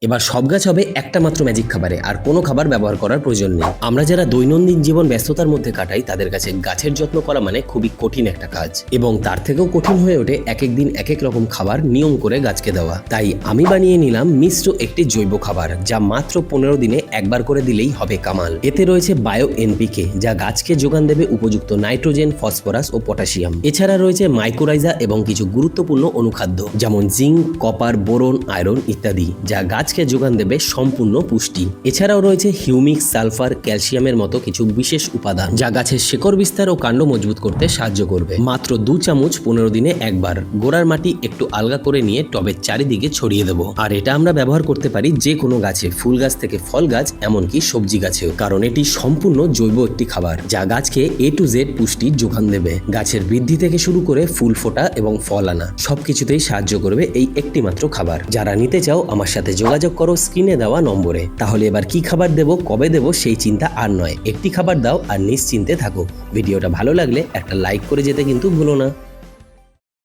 এবার সব গাছ হবে একটা মাত্র ম্যাজিক খাবারে, আর কোনো খাবার ব্যবহার করার প্রয়োজন নেই। আমরা যারা দৈনন্দিন জীবন ব্যস্ততার মধ্যে কাটাই তাদের কাছে গাছের যত্ন করা মানে খুবই কঠিন একটা কাজ, এবং তার থেকেও কঠিন হয়ে ওঠে এক এক দিন এক এক রকম খাবার নিয়ম করে গাছকে দেওয়া। তাই আমি বানিয়ে নিলাম মিশ্র একটি জৈব খাবার, যা মাত্র 15 দিনে একবার করে দিলেই হবে কামাল। এতে রয়েছে বায়ো এনপিকে, যা গাছকে যোগান দেবে উপযুক্ত নাইট্রোজেন, ফসফরাস ও পটাশিয়াম। এছাড়া রয়েছে মাইক্রোরাইজা এবং কিছু গুরুত্বপূর্ণ অনুখাদ্য যেমন জিঙ্ক, কপার, বোরন, আয়রন ইত্যাদি, যা গাছকে যোগান দেবে সম্পূর্ণ পুষ্টি। এছাড়াও রয়েছে হিউমিক, সালফার, ক্যালসিয়ামের মতো কিছু বিশেষ উপাদান, যা গাছের শেকড় বিস্তার ও কাণ্ড মজবুত করতে সাহায্য করবে। মাত্র 2 চামচ 15 দিনে একবার। গোড়ার মাটি একটু আলগা করে নিয়ে টবের চারিদিকে ছড়িয়ে দেবো। আর এটা আমরা ব্যবহার করতে পারি যে কোনো গাছে, ফুল গাছ থেকে ফল গাছ, এমনকি সবজি গাছেও, কারণ এটি সম্পূর্ণ জৈব একটি খাবার, যা গাছকে A to Z পুষ্টি যোগান দেবে। গাছের বৃদ্ধি থেকে শুরু করে ফুল ফোটা এবং ফল আনা সবকিছুতেই সাহায্য করবে এই একটি মাত্র খাবার। যারা নিতে চাও আমার সাথে যোগাযোগ করো স্ক্রিনে দেওয়া নম্বরে। তাহলে এবার কি খাবার দেবো, কবে দেবো সেই চিন্তা আর নয়, একটি খাবার দাও আর নিশ্চিন্তে থাকো। ভিডিওটা ভালো লাগলে একটা লাইক করে যেতে কিন্তু ভুলো না।